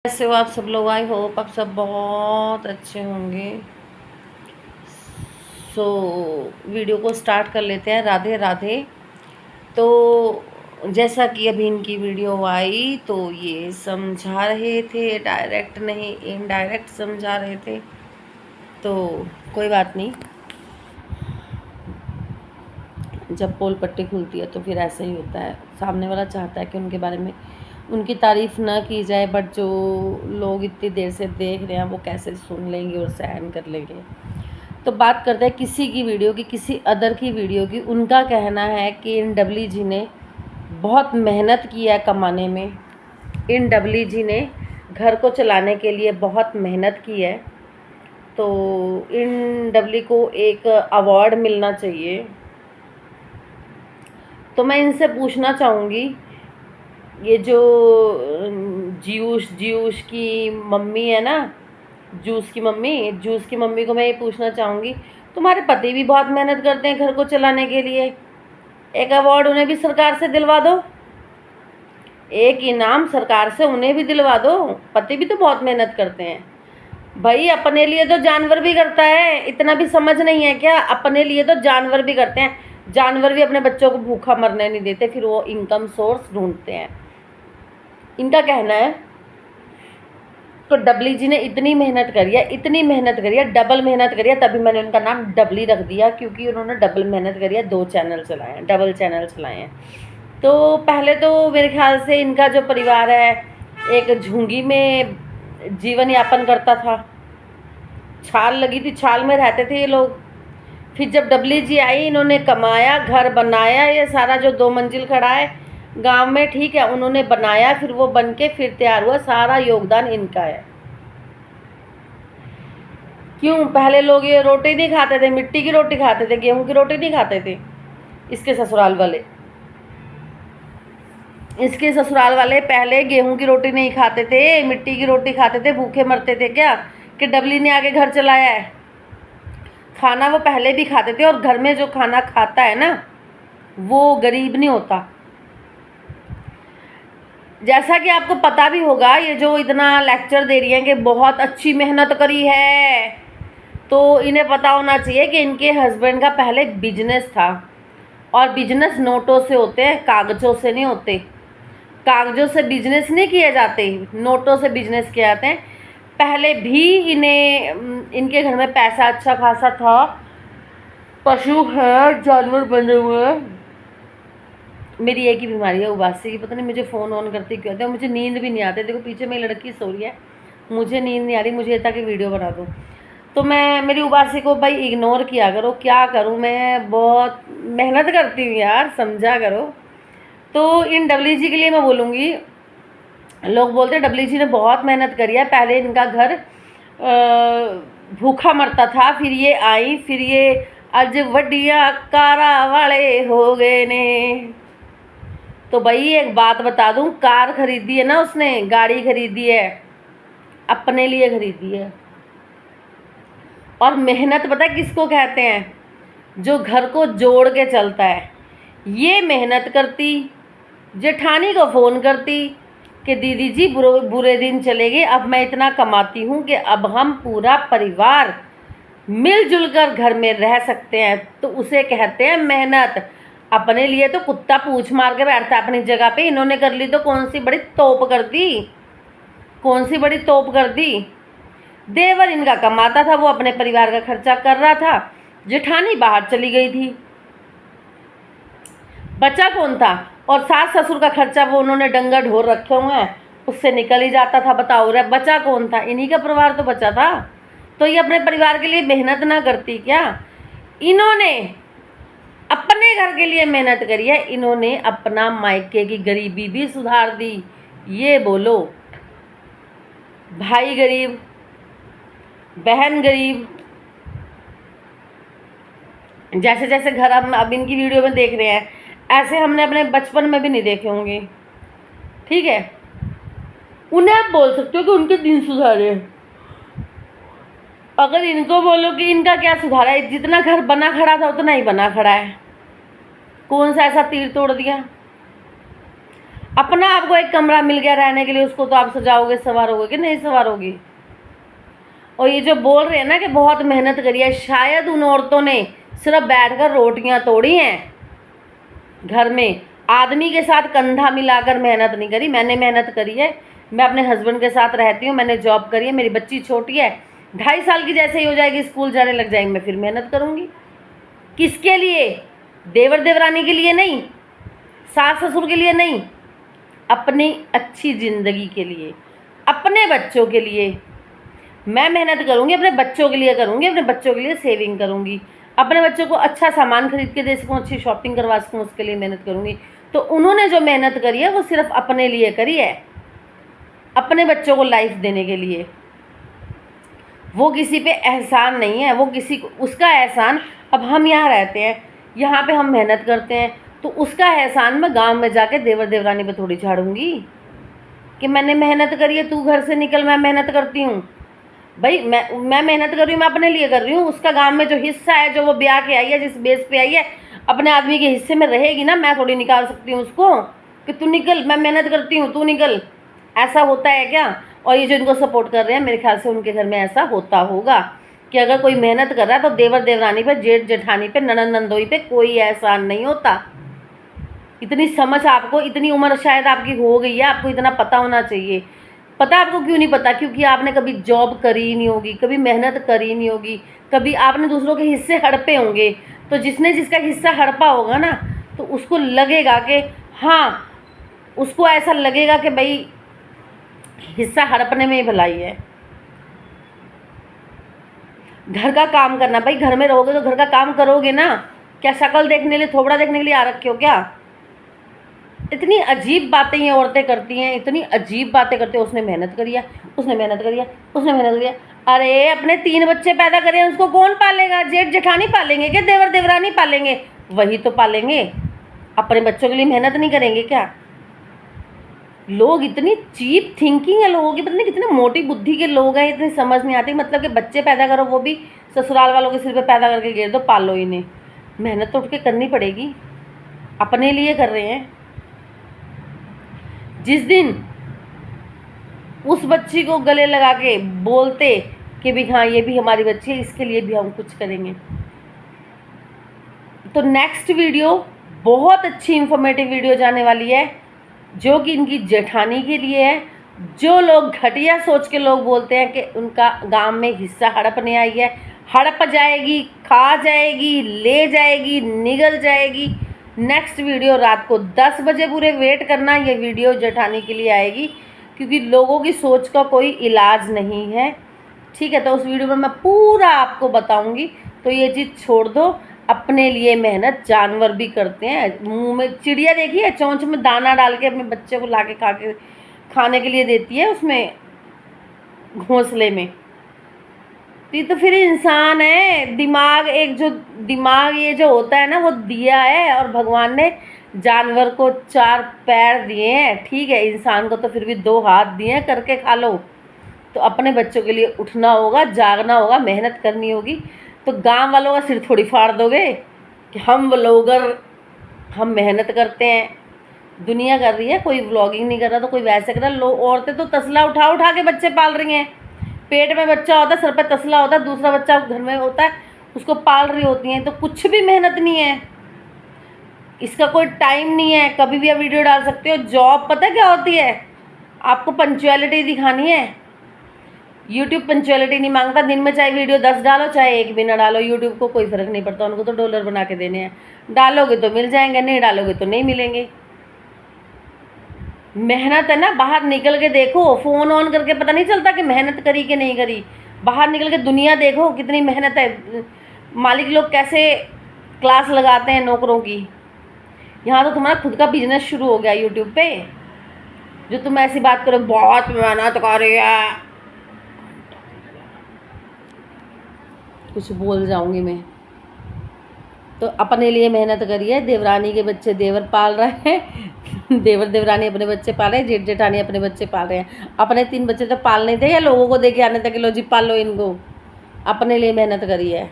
कैसे हो आप सब लोग। आई होप आप सब बहुत अच्छे होंगे। सो वीडियो को स्टार्ट कर लेते हैं। राधे राधे। तो जैसा कि अभी इनकी वीडियो आई तो ये समझा रहे थे, डायरेक्ट नहीं इनडायरेक्ट समझा रहे थे। तो कोई बात नहीं, जब पोल पट्टी खुलती है तो फिर ऐसा ही होता है। सामने वाला चाहता है कि उनके बारे में उनकी तारीफ़ ना की जाए, बट जो लोग इतनी देर से देख रहे हैं वो कैसे सुन लेंगे और सहन कर लेंगे। तो बात करते हैं किसी की वीडियो की, किसी अदर की वीडियो की। उनका कहना है कि इन डब्ली जी ने बहुत मेहनत की है कमाने में। इन डब्ली जी ने घर को चलाने के लिए बहुत मेहनत की है। तो इन डब्ली को एक अवार्ड मिलना चाहिए। तो मैं इनसे पूछना चाहूँगी, ये जो जीयूश की मम्मी है ना, जूस की मम्मी को मैं ये पूछना चाहूँगी, तुम्हारे पति भी बहुत मेहनत करते हैं घर को चलाने के लिए, एक अवार्ड उन्हें भी सरकार से दिलवा दो, एक इनाम सरकार से उन्हें भी दिलवा दो। पति भी तो बहुत मेहनत करते हैं भाई, अपने लिए तो जानवर भी करता है। इतना भी समझ नहीं है क्या? अपने लिए तो जानवर भी करते हैं। जानवर भी अपने बच्चों को भूखा मरने नहीं देते, फिर वो इनकम सोर्स ढूंढते हैं। इनका कहना है तो डबली जी ने इतनी मेहनत करी है, इतनी मेहनत करी है, डबल मेहनत करी है, तभी मैंने उनका नाम डबली रख दिया, क्योंकि उन्होंने डबल मेहनत करी है। 2 चैनल चलाए हैं, डबल चैनल चलाए हैं। तो पहले तो मेरे ख्याल से इनका जो परिवार है एक झुंगी में जीवन यापन करता था। छाल लगी थी, छाल में रहते थे ये लोग। फिर जब डबली जी आई, इन्होंने कमाया, घर बनाया, ये सारा जो 2 मंजिल खड़ा है गांव में, ठीक है, उन्होंने बनाया, फिर वो बन के फिर तैयार हुआ। सारा योगदान इनका है। क्यों? पहले लोग ये रोटी नहीं खाते थे, मिट्टी की रोटी खाते थे, गेहूं की रोटी नहीं खाते थे। इसके ससुराल वाले पहले गेहूं की रोटी नहीं खाते थे, मिट्टी की रोटी खाते थे, भूखे मरते थे क्या कि डबली ने आके घर चलाया है? खाना वो पहले भी खाते थे, और घर में जो खाना खाता है ना वो गरीब नहीं होता। जैसा कि आपको पता भी होगा, ये जो इतना लेक्चर दे रही हैं कि बहुत अच्छी मेहनत करी है, तो इन्हें पता होना चाहिए कि इनके हस्बैंड का पहले बिजनेस था, और बिजनेस नोटों से होते हैं, कागज़ों से नहीं होते। कागज़ों से बिजनेस नहीं किए जाते, नोटों से बिजनेस किए जाते हैं। पहले भी इनके घर में पैसा अच्छा खासा था, पशु है, जानवर बने हुए हैं। मेरी एक ही बीमारी है, उबासी की। पता नहीं मुझे फ़ोन ऑन करती क्यों आते हैं, मुझे नींद भी नहीं आती। देखो पीछे मेरी लड़की सो रही है, मुझे नींद नहीं आ रही, मुझे ताकि वीडियो बना दूँ। तो मैं मेरी उबासी को भाई इग्नोर किया करो। क्या करूँ, मैं बहुत मेहनत करती हूँ यार, समझा करो। तो इन डब्ल्यू जी के लिए मैं बोलूँगी, लोग बोलते हैं डब्ल्यू जी ने बहुत मेहनत करी है, पहले इनका घर भूखा मरता था, फिर ये आई, फिर ये अज वड्डिया कारा वाले हो गए ने। तो भाई एक बात बता दूं, कार खरीदी है ना उसने, गाड़ी खरीदी है, अपने लिए खरीदी है। और मेहनत पता है किसको कहते हैं? जो घर को जोड़ के चलता है। ये मेहनत करती, जेठानी को फ़ोन करती कि दीदी जी बुरे दिन चले गए, अब मैं इतना कमाती हूँ कि अब हम पूरा परिवार मिलजुल कर घर में रह सकते हैं। तो उसे कहते हैं मेहनत। अपने लिए तो कुत्ता पूंछ मार के बैठता है अपनी जगह पे। इन्होंने कर ली तो कौन सी बड़ी तोप कर दी, कौन सी बड़ी तोप कर दी। देवर इनका कमाता था, वो अपने परिवार का खर्चा कर रहा था, जेठानी बाहर चली गई थी, बचा कौन था? और सास ससुर का खर्चा वो उन्होंने डंगा ढोर रखे हुए हैं, उससे निकल ही जाता था। बताओ रे, बचा कौन था? इन्हीं का परिवार तो बचा था। तो ये अपने परिवार के लिए मेहनत ना करती क्या? इन्होंने अपने घर के लिए मेहनत करी है, इन्होंने अपना मायके की गरीबी भी सुधार दी। ये बोलो, भाई गरीब, बहन गरीब, जैसे जैसे घर हम अब इनकी वीडियो में देख रहे हैं, ऐसे हमने अपने बचपन में भी नहीं देखे होंगे। ठीक है, उन्हें आप बोल सकते हो कि उनके दिन सुधारे। अगर इनको बोलो कि इनका क्या सुधारा है, जितना घर बना खड़ा था उतना ही बना खड़ा है। कौन सा ऐसा तीर तोड़ दिया? अपना आपको एक कमरा मिल गया रहने के लिए, उसको तो आप सजाओगे संवारोगे कि नहीं संवारोगे। और ये जो बोल रहे हैं ना कि बहुत मेहनत करी है, शायद उन औरतों ने सिर्फ बैठकर रोटियां तोड़ी हैं घर में, आदमी के साथ कंधा मिलाकर मेहनत नहीं करी। मैंने मेहनत करी है, मैं अपने हस्बैंड के साथ रहती हूँ, मैंने जॉब करी है, मेरी बच्ची छोटी है, 2.5 साल की जैसे ही हो जाएगी, स्कूल जाने लग जाएगी, मैं फिर मेहनत करूँगी। किसके लिए? देवर देवरानी के लिए नहीं, सास ससुर के लिए नहीं, अपनी अच्छी ज़िंदगी के लिए, अपने बच्चों के लिए मैं मेहनत करूँगी, अपने बच्चों के लिए करूँगी, अपने बच्चों के लिए सेविंग करूँगी, अपने बच्चों को अच्छा सामान खरीद के दे सकूँ, अच्छी शॉपिंग करवा सकूँ, उसके लिए मेहनत करूँगी। तो उन्होंने जो मेहनत करी है वो सिर्फ अपने लिए करी है, अपने बच्चों को लाइफ देने के लिए। वो किसी पे एहसान नहीं है, वो किसी को उसका एहसान। अब हम यहाँ रहते हैं, यहाँ पे हम मेहनत करते हैं, तो उसका एहसान मैं गांव में जाके देवर देवरानी पे थोड़ी झाड़ूंगी कि मैंने मेहनत करी है, तू घर से निकल, मैं मेहनत करती हूँ। भाई मैं मेहनत कर रही हूँ, मैं अपने लिए कर रही हूँ, उसका गांव में जो हिस्सा है, जो वो ब्याह के आई है, जिस बेस पे आई है, अपने आदमी के हिस्से में रहेगी ना। मैं थोड़ी निकाल सकती हूँ उसको कि तू निकल, मैं मेहनत करती हूँ, तू निकल। ऐसा होता है क्या? और ये जो इनको सपोर्ट कर रहे हैं, मेरे ख्याल से उनके घर में ऐसा होता होगा कि अगर कोई मेहनत कर रहा है तो देवर देवरानी पे, जेठ जेठानी पे, ननद नंदोई पे कोई एहसान नहीं होता। इतनी समझ आपको, इतनी उम्र शायद आपकी हो गई है, आपको इतना पता होना चाहिए। पता आपको क्यों नहीं पता? क्योंकि आपने कभी जॉब करी नहीं होगी, कभी मेहनत करी नहीं होगी, कभी आपने दूसरों के हिस्से हड़पे होंगे। तो जिसने जिसका हिस्सा हड़पा होगा ना, तो उसको लगेगा कि हाँ, उसको ऐसा लगेगा कि भाई हिस्सा हड़पने में ही भलाई है। घर का काम करना, भाई घर में रहोगे तो घर का काम करोगे ना। क्या शक्ल देखने के लिए, थोबड़ा देखने के लिए आ रखे हो क्या? इतनी अजीब बातें ये औरतें करती हैं, इतनी अजीब बातें करती हैं। उसने मेहनत करी है, उसने मेहनत करी है, उसने मेहनत करी है। अरे अपने 3 बच्चे पैदा करे हैं, उसको कौन पालेगा? जेठ जेठानी पालेंगे क्या? देवर देवरानी पालेंगे? वही तो पालेंगे। अपने बच्चों के लिए मेहनत नहीं करेंगे क्या? लोग इतनी चीप थिंकिंग है लोगों की, पता नहीं कितने मोटी बुद्धि के लोग हैं, इतनी समझ नहीं आती। मतलब कि बच्चे पैदा करो, वो भी ससुराल वालों के सिर पे पैदा करके गिर दो, पालो इन्हें। मेहनत तो उठ के करनी पड़ेगी, अपने लिए कर रहे हैं। जिस दिन उस बच्ची को गले लगा के बोलते कि भी हाँ ये भी हमारी बच्ची है, इसके लिए भी हम कुछ करेंगे। तो नेक्स्ट वीडियो बहुत अच्छी इंफॉर्मेटिव वीडियो जाने वाली है, जो कि इनकी जेठानी के लिए है। जो लोग घटिया सोच के लोग बोलते हैं कि उनका गांव में हिस्सा हड़पने आई है, हड़प जाएगी, खा जाएगी, ले जाएगी, निगल जाएगी। नेक्स्ट वीडियो रात को 10 बजे पूरे वेट करना, ये वीडियो जेठानी के लिए आएगी, क्योंकि लोगों की सोच का कोई इलाज नहीं है। ठीक है, तो उस वीडियो में मैं पूरा आपको बताऊंगी। तो ये चीज़ छोड़ दो, अपने लिए मेहनत जानवर भी करते हैं। मुंह में चिड़िया देखी है, चोंच में दाना डाल के अपने बच्चे को लाके खाने के लिए देती है, उसमें घोंसले में। ये तो फिर इंसान है। दिमाग, एक जो दिमाग ये जो होता है ना, वो दिया है, और भगवान ने जानवर को 4 पैर दिए हैं, ठीक है, इंसान को तो फिर भी 2 हाथ दिए हैं, करके खा लो। तो अपने बच्चों के लिए उठना होगा, जागना होगा, मेहनत करनी होगी। तो गांव वालों का सिर थोड़ी फाड़ दोगे कि हम व्लॉगर, हम मेहनत करते हैं। दुनिया कर रही है, कोई व्लॉगिंग नहीं कर रहा तो कोई वैसे कर रहा। लोग, औरतें तो तसला उठा उठा के बच्चे पाल रही हैं। पेट में बच्चा होता है, सर पे तसला होता है, दूसरा बच्चा घर में होता है, उसको पाल रही होती हैं। तो कुछ भी मेहनत नहीं है, इसका कोई टाइम नहीं है, कभी भी आप वीडियो डाल सकते हो। जॉब पता क्या होती है? आपको पंक्चुअलिटी दिखानी है। यूट्यूब पंक्चुअलिटी नहीं मांगता। दिन में चाहे वीडियो 10 डालो, चाहे 1 भी ना डालो, यूट्यूब को कोई फ़र्क नहीं पड़ता। उनको तो डॉलर बना के देने हैं। डालोगे तो मिल जाएंगे, नहीं डालोगे तो नहीं मिलेंगे। मेहनत है ना, बाहर निकल के देखो। फ़ोन ऑन करके पता नहीं चलता कि मेहनत करी कि नहीं करी। बाहर निकल के दुनिया देखो कितनी मेहनत है। मालिक लोग कैसे क्लास लगाते हैं नौकरों की। यहाँ तो तुम्हारा खुद का बिजनेस शुरू हो गया यूट्यूब पे, जो तुम ऐसी बात करो बहुत मेहनत कर रही है। कुछ बोल जाऊंगी मैं। तो अपने लिए मेहनत करिए। देवरानी के बच्चे देवर पाल रहे हैं, देवर देवरानी अपने बच्चे पाल रहे हैं, जेठ जेठानी अपने बच्चे पाल रहे हैं। अपने 3 बच्चे तो पालने थे या लोगों को दे के आने थे कि लो जी पाल लो इनको? अपने लिए मेहनत करिए।